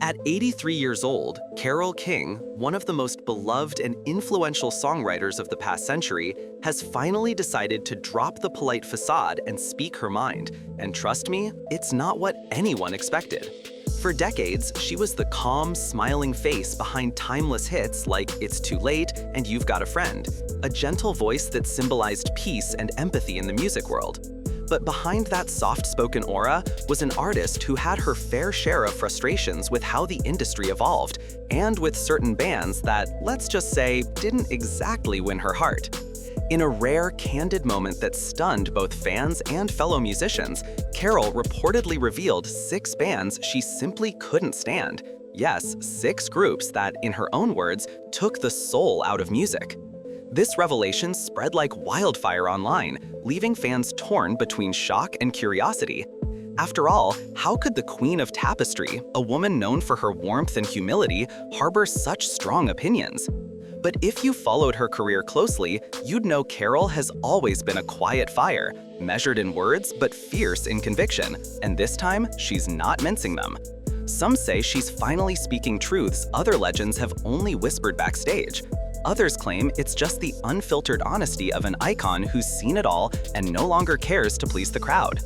At 83 years old, Carole King, one of the most beloved and influential songwriters of the past century, has finally decided to drop the polite facade and speak her mind. And trust me, it's not what anyone expected. For decades, she was the calm, smiling face behind timeless hits like It's Too Late and You've Got a Friend, a gentle voice that symbolized peace and empathy in the music world. But behind that soft-spoken aura was an artist who had her fair share of frustrations with how the industry evolved, and with certain bands that, let's just say, didn't exactly win her heart. In a rare, candid moment that stunned both fans and fellow musicians, Carole reportedly revealed 6 bands she simply couldn't stand. Yes, 6 groups that, in her own words, took the soul out of music. This revelation spread like wildfire online, leaving fans torn between shock and curiosity. After all, how could the queen of Tapestry, a woman known for her warmth and humility, harbor such strong opinions? But if you followed her career closely, you'd know Carole has always been a quiet fire, measured in words but fierce in conviction, and this time she's not mincing them. Some say she's finally speaking truths other legends have only whispered backstage. Others claim it's just the unfiltered honesty of an icon who's seen it all and no longer cares to please the crowd.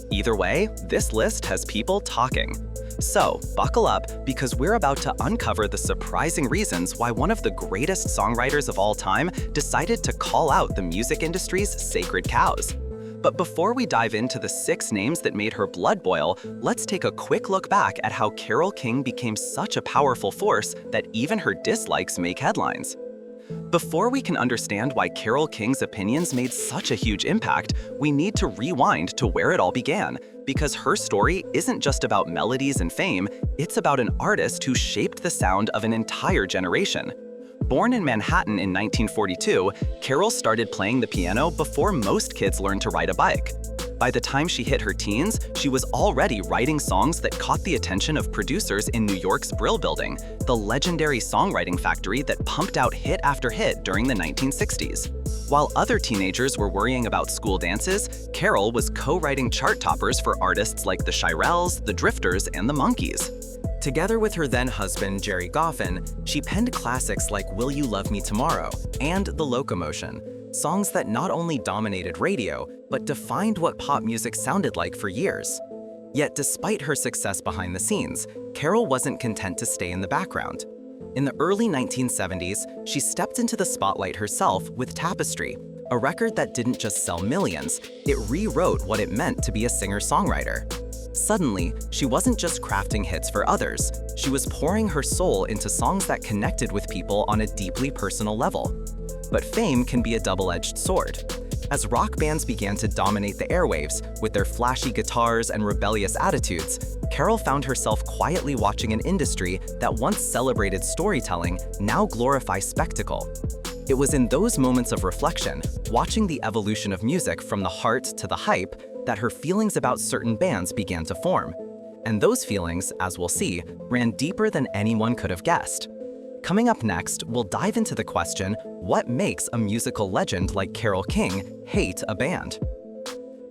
Either way, this list has people talking. So, buckle up, because we're about to uncover the surprising reasons why one of the greatest songwriters of all time decided to call out the music industry's sacred cows. But before we dive into the 6 names that made her blood boil, let's take a quick look back at how Carole King became such a powerful force that even her dislikes make headlines. Before we can understand why Carole King's opinions made such a huge impact, we need to rewind to where it all began, because her story isn't just about melodies and fame, it's about an artist who shaped the sound of an entire generation. Born in Manhattan in 1942, Carole started playing the piano before most kids learned to ride a bike. By the time she hit her teens, she was already writing songs that caught the attention of producers in New York's Brill Building, the legendary songwriting factory that pumped out hit after hit during the 1960s. While other teenagers were worrying about school dances, Carole was co-writing chart toppers for artists like the Shirelles, the Drifters, and the Monkees. Together with her then-husband, Jerry Goffin, she penned classics like Will You Love Me Tomorrow and The Locomotion, songs that not only dominated radio, but defined what pop music sounded like for years. Yet despite her success behind the scenes, Carole wasn't content to stay in the background. In the early 1970s, she stepped into the spotlight herself with Tapestry, a record that didn't just sell millions, it rewrote what it meant to be a singer-songwriter. Suddenly, she wasn't just crafting hits for others, she was pouring her soul into songs that connected with people on a deeply personal level. But fame can be a double-edged sword. As rock bands began to dominate the airwaves with their flashy guitars and rebellious attitudes, Carole found herself quietly watching an industry that once celebrated storytelling now glorifies spectacle. It was in those moments of reflection, watching the evolution of music from the heart to the hype, that her feelings about certain bands began to form. And those feelings, as we'll see, ran deeper than anyone could have guessed. Coming up next, we'll dive into the question, what makes a musical legend like Carole King hate a band?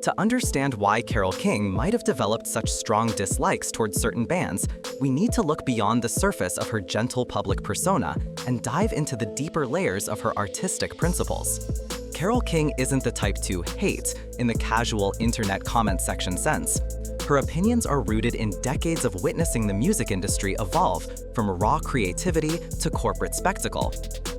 To understand why Carole King might have developed such strong dislikes towards certain bands, we need to look beyond the surface of her gentle public persona and dive into the deeper layers of her artistic principles. Carole King isn't the type to hate in the casual internet comment section sense. Her opinions are rooted in decades of witnessing the music industry evolve from raw creativity to corporate spectacle.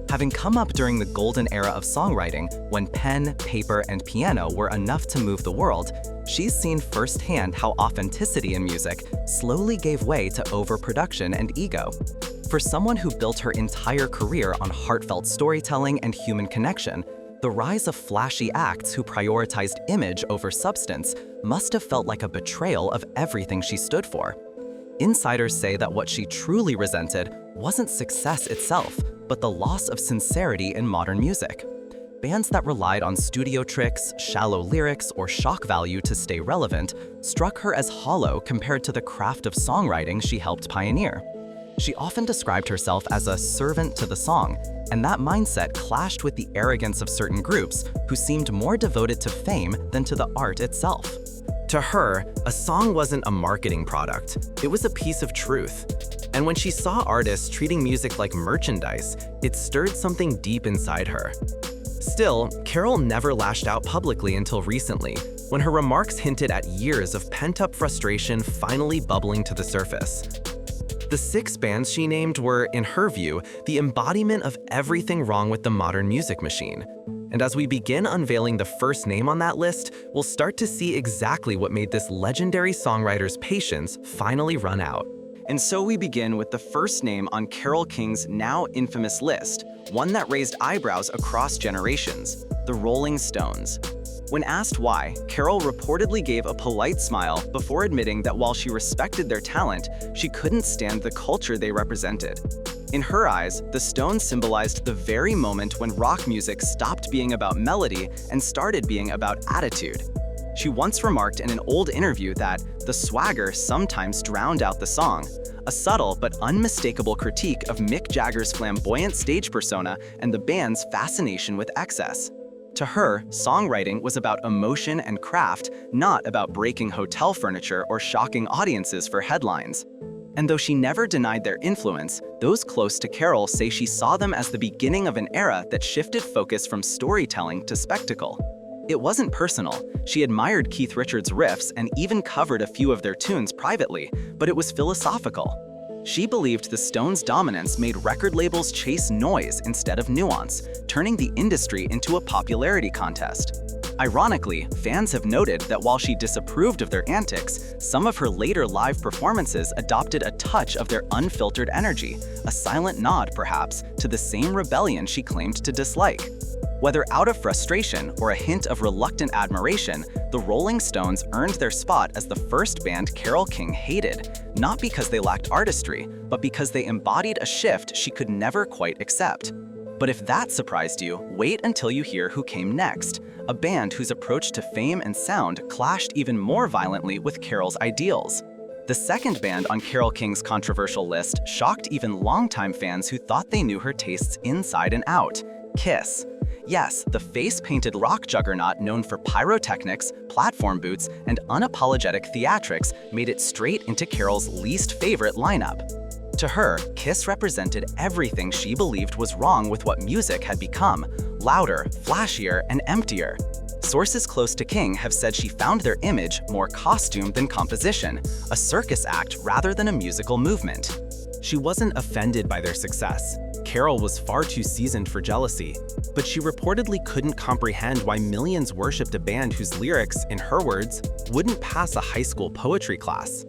Having come up during the golden era of songwriting, when pen, paper, and piano were enough to move the world, she's seen firsthand how authenticity in music slowly gave way to overproduction and ego. For someone who built her entire career on heartfelt storytelling and human connection, the rise of flashy acts who prioritized image over substance must have felt like a betrayal of everything she stood for. Insiders say that what she truly resented wasn't success itself, but the loss of sincerity in modern music. Bands that relied on studio tricks, shallow lyrics, or shock value to stay relevant struck her as hollow compared to the craft of songwriting she helped pioneer. She often described herself as a servant to the song, and that mindset clashed with the arrogance of certain groups who seemed more devoted to fame than to the art itself. To her, a song wasn't a marketing product, it was a piece of truth. And when she saw artists treating music like merchandise, it stirred something deep inside her. Still, Carole never lashed out publicly until recently, when her remarks hinted at years of pent-up frustration finally bubbling to the surface. The 6 bands she named were, in her view, the embodiment of everything wrong with the modern music machine. And as we begin unveiling the first name on that list, we'll start to see exactly what made this legendary songwriter's patience finally run out. And so we begin with the first name on Carole King's now infamous list, one that raised eyebrows across generations: the Rolling Stones. When asked why, Carole reportedly gave a polite smile before admitting that while she respected their talent, she couldn't stand the culture they represented. In her eyes, the Stones symbolized the very moment when rock music stopped being about melody and started being about attitude. She once remarked in an old interview that the swagger sometimes drowned out the song, a subtle but unmistakable critique of Mick Jagger's flamboyant stage persona and the band's fascination with excess. To her, songwriting was about emotion and craft, not about breaking hotel furniture or shocking audiences for headlines. And though she never denied their influence, those close to Carole say she saw them as the beginning of an era that shifted focus from storytelling to spectacle. It wasn't personal. She admired Keith Richards' riffs and even covered a few of their tunes privately, but it was philosophical. She believed the Stones' dominance made record labels chase noise instead of nuance, turning the industry into a popularity contest. Ironically, fans have noted that while she disapproved of their antics, some of her later live performances adopted a touch of their unfiltered energy, a silent nod, perhaps, to the same rebellion she claimed to dislike. Whether out of frustration or a hint of reluctant admiration, the Rolling Stones earned their spot as the first band Carole King hated, not because they lacked artistry, but because they embodied a shift she could never quite accept. But if that surprised you, wait until you hear who came next, a band whose approach to fame and sound clashed even more violently with Carole's ideals. The second band on Carole King's controversial list shocked even longtime fans who thought they knew her tastes inside and out: Kiss. Yes, the face-painted rock juggernaut known for pyrotechnics, platform boots, and unapologetic theatrics made it straight into Carole's least favorite lineup. To her, Kiss represented everything she believed was wrong with what music had become: louder, flashier, and emptier. Sources close to King have said she found their image more costume than composition, a circus act rather than a musical movement. She wasn't offended by their success. Carole was far too seasoned for jealousy, but she reportedly couldn't comprehend why millions worshipped a band whose lyrics, in her words, wouldn't pass a high school poetry class.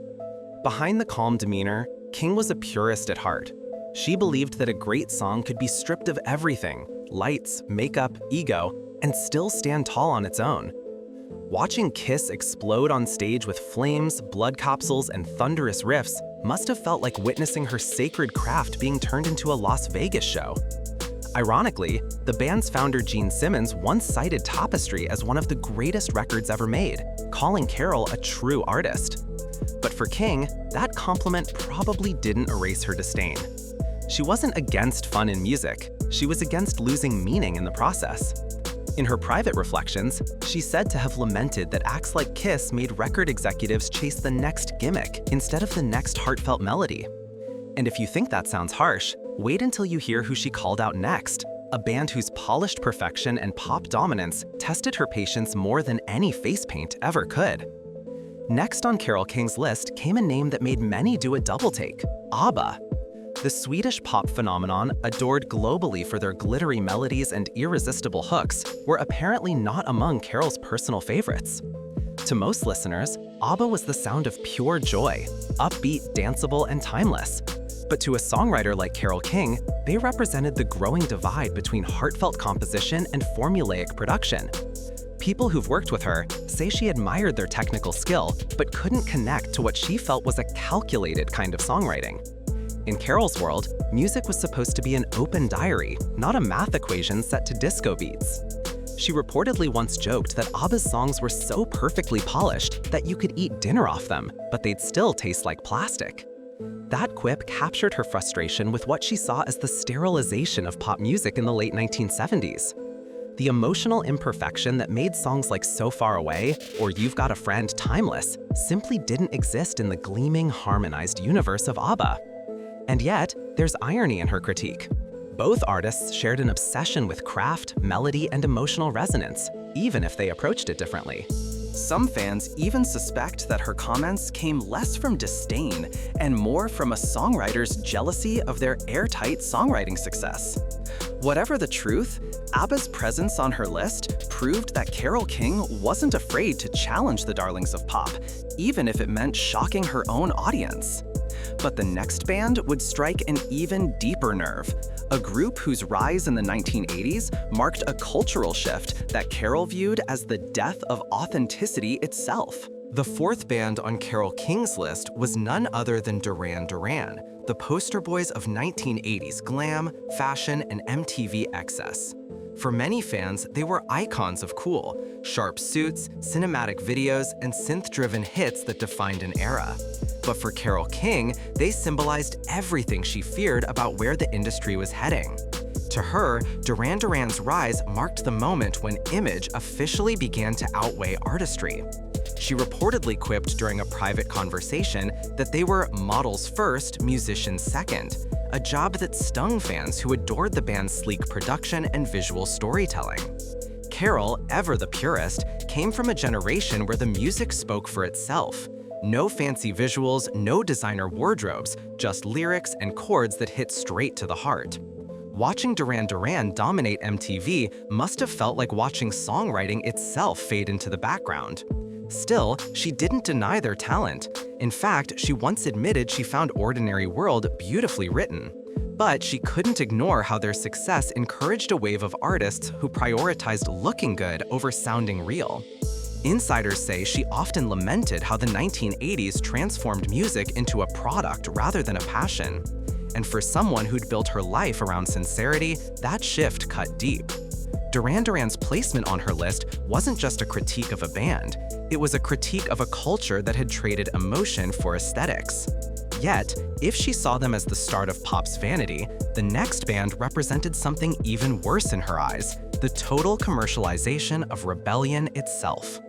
Behind the calm demeanor, King was a purist at heart. She believed that a great song could be stripped of everything: lights, makeup, ego, and still stand tall on its own. Watching Kiss explode on stage with flames, blood capsules, and thunderous riffs must have felt like witnessing her sacred craft being turned into a Las Vegas show. Ironically, the band's founder Gene Simmons once cited Tapestry as one of the greatest records ever made, calling Carole a true artist. But for King, that compliment probably didn't erase her disdain. She wasn't against fun in music, she was against losing meaning in the process. In her private reflections, she said to have lamented that acts like Kiss made record executives chase the next gimmick instead of the next heartfelt melody. And if you think that sounds harsh, wait until you hear who she called out next, a band whose polished perfection and pop dominance tested her patience more than any face paint ever could. Next on Carole King's list came a name that made many do a double take: ABBA. The Swedish pop phenomenon, adored globally for their glittery melodies and irresistible hooks, were apparently not among Carole's personal favorites. To most listeners, ABBA was the sound of pure joy, upbeat, danceable, and timeless. But to a songwriter like Carole King, they represented the growing divide between heartfelt composition and formulaic production. People who've worked with her say she admired their technical skill, but couldn't connect to what she felt was a calculated kind of songwriting. In Carole's world, music was supposed to be an open diary, not a math equation set to disco beats. She reportedly once joked that ABBA's songs were so perfectly polished that you could eat dinner off them, but they'd still taste like plastic. That quip captured her frustration with what she saw as the sterilization of pop music in the late 1970s. The emotional imperfection that made songs like So Far Away or You've Got a Friend timeless simply didn't exist in the gleaming, harmonized universe of ABBA. And yet, there's irony in her critique. Both artists shared an obsession with craft, melody, and emotional resonance, even if they approached it differently. Some fans even suspect that her comments came less from disdain and more from a songwriter's jealousy of their airtight songwriting success. Whatever the truth, ABBA's presence on her list proved that Carole King wasn't afraid to challenge the darlings of pop, even if it meant shocking her own audience. But the next band would strike an even deeper nerve, a group whose rise in the 1980s marked a cultural shift that Carole viewed as the death of authenticity itself. The fourth band on Carole King's list was none other than Duran Duran, the poster boys of 1980s glam, fashion, and MTV excess. For many fans, they were icons of cool, sharp suits, cinematic videos, and synth-driven hits that defined an era. But for Carole King, they symbolized everything she feared about where the industry was heading. To her, Duran Duran's rise marked the moment when image officially began to outweigh artistry. She reportedly quipped during a private conversation that they were models first, musicians second, a job that stung fans who adored the band's sleek production and visual storytelling. Carole, ever the purist, came from a generation where the music spoke for itself. No fancy visuals, no designer wardrobes, just lyrics and chords that hit straight to the heart. Watching Duran Duran dominate MTV must have felt like watching songwriting itself fade into the background. Still, she didn't deny their talent. In fact, she once admitted she found Ordinary World beautifully written. But she couldn't ignore how their success encouraged a wave of artists who prioritized looking good over sounding real. Insiders say she often lamented how the 1980s transformed music into a product rather than a passion. And for someone who'd built her life around sincerity, that shift cut deep. Duran Duran's placement on her list wasn't just a critique of a band, it was a critique of a culture that had traded emotion for aesthetics. Yet, if she saw them as the start of pop's vanity, the next band represented something even worse in her eyes, the total commercialization of rebellion itself.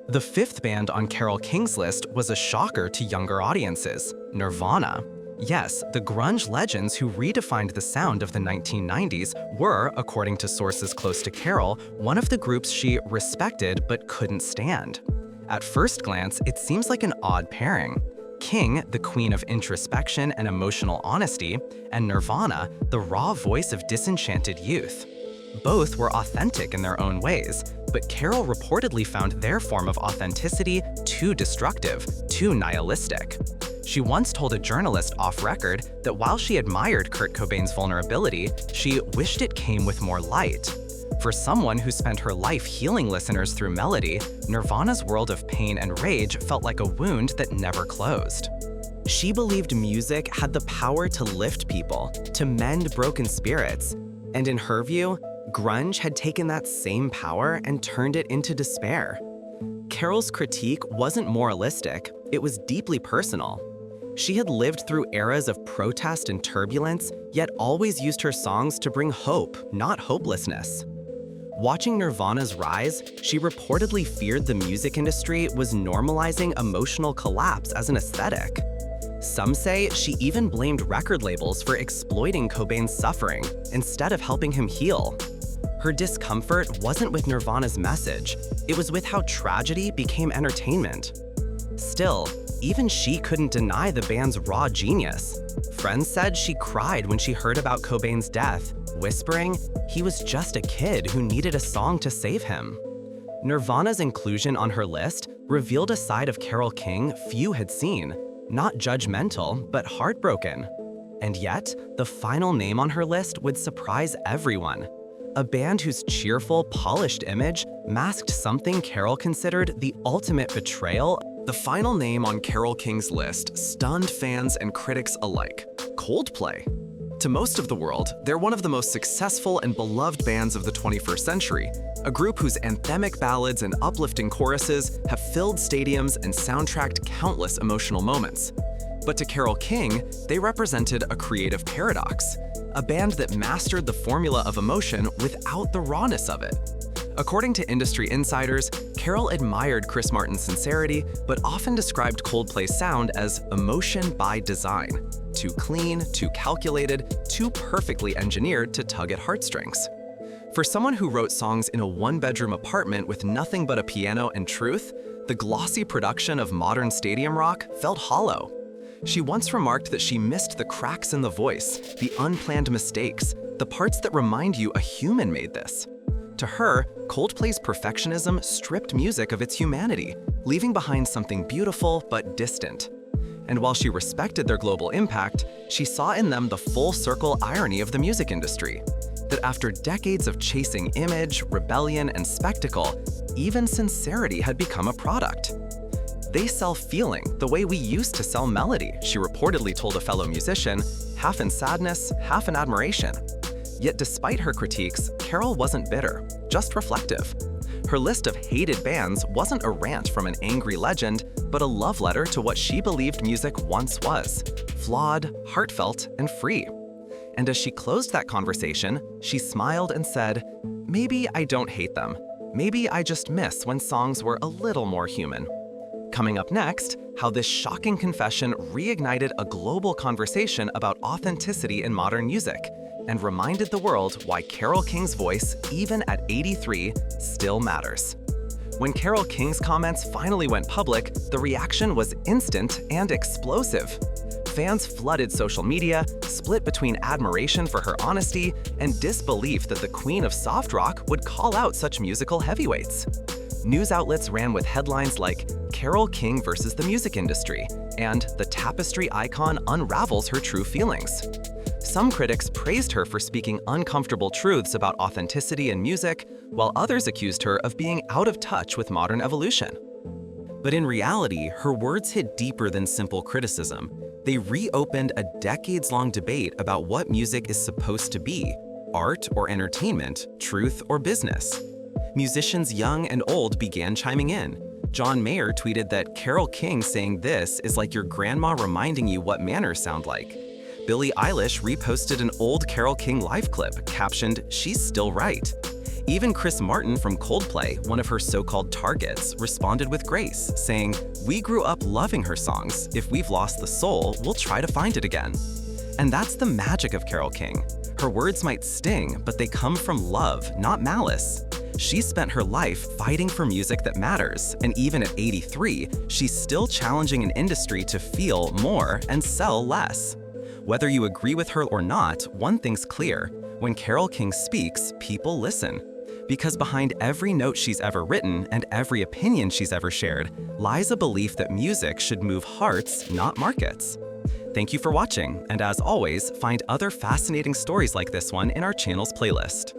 The fifth band on Carole King's list was a shocker to younger audiences, Nirvana. Yes, the grunge legends who redefined the sound of the 1990s were, according to sources close to Carole, one of the groups she respected but couldn't stand. At first glance, it seems like an odd pairing. King, the queen of introspection and emotional honesty, and Nirvana, the raw voice of disenchanted youth. Both were authentic in their own ways, but Carole reportedly found their form of authenticity too destructive, too nihilistic. She once told a journalist off-record that while she admired Kurt Cobain's vulnerability, she wished it came with more light. For someone who spent her life healing listeners through melody, Nirvana's world of pain and rage felt like a wound that never closed. She believed music had the power to lift people, to mend broken spirits, and in her view, grunge had taken that same power and turned it into despair. Carole's critique wasn't moralistic, it was deeply personal. She had lived through eras of protest and turbulence, yet always used her songs to bring hope, not hopelessness. Watching Nirvana's rise, she reportedly feared the music industry was normalizing emotional collapse as an aesthetic. Some say she even blamed record labels for exploiting Cobain's suffering instead of helping him heal. Her discomfort wasn't with Nirvana's message, it was with how tragedy became entertainment. Still, even she couldn't deny the band's raw genius. Friends said she cried when she heard about Cobain's death, whispering he was just a kid who needed a song to save him. Nirvana's inclusion on her list revealed a side of Carole King few had seen, not judgmental, but heartbroken. And yet, the final name on her list would surprise everyone. A band whose cheerful, polished image masked something Carole considered the ultimate betrayal. The final name on Carole King's list stunned fans and critics alike: Coldplay. To most of the world, they're one of the most successful and beloved bands of the 21st century, a group whose anthemic ballads and uplifting choruses have filled stadiums and soundtracked countless emotional moments. But to Carole King, they represented a creative paradox, a band that mastered the formula of emotion without the rawness of it. According to industry insiders, Carole admired Chris Martin's sincerity, but often described Coldplay's sound as emotion by design. too clean, too calculated, too perfectly engineered to tug at heartstrings. For someone who wrote songs in a one-bedroom apartment with nothing but a piano and truth, the glossy production of modern stadium rock felt hollow. She once remarked that she missed the cracks in the voice, the unplanned mistakes, the parts that remind you a human made this. To her, Coldplay's perfectionism stripped music of its humanity, leaving behind something beautiful but distant. And while she respected their global impact, she saw in them the full-circle irony of the music industry. That after decades of chasing image, rebellion, and spectacle, even sincerity had become a product. They sell feeling the way we used to sell melody, she reportedly told a fellow musician, half in sadness, half in admiration. Yet despite her critiques, Carole wasn't bitter, just reflective. Her list of hated bands wasn't a rant from an angry legend, but a love letter to what she believed music once was, flawed, heartfelt, and free. And as she closed that conversation, she smiled and said, "Maybe I don't hate them. Maybe I just miss when songs were a little more human." Coming up next, how this shocking confession reignited a global conversation about authenticity in modern music and reminded the world why Carole King's voice, even at 83, still matters. When Carole King's comments finally went public, the reaction was instant and explosive. Fans flooded social media, split between admiration for her honesty and disbelief that the queen of soft rock would call out such musical heavyweights. News outlets ran with headlines like "Carole King versus the music industry" and "The Tapestry icon unravels her true feelings." Some critics praised her for speaking uncomfortable truths about authenticity in music, while others accused her of being out of touch with modern evolution. But in reality, her words hit deeper than simple criticism. They reopened a decades-long debate about what music is supposed to be: art or entertainment, truth or business. Musicians young and old began chiming in. John Mayer tweeted that Carole King saying this is like your grandma reminding you what manners sound like. Billie Eilish reposted an old Carole King live clip captioned, "She's still right." Even Chris Martin from Coldplay, one of her so-called targets, responded with grace, saying, "We grew up loving her songs. If we've lost the soul, we'll try to find it again." And that's the magic of Carole King. Her words might sting, but they come from love, not malice. She spent her life fighting for music that matters, and even at 83, she's still challenging an industry to feel more and sell less. Whether you agree with her or not, one thing's clear: when Carole King speaks, people listen. Because behind every note she's ever written and every opinion she's ever shared lies a belief that music should move hearts, not markets. Thank you for watching, and as always, find other fascinating stories like this one in our channel's playlist.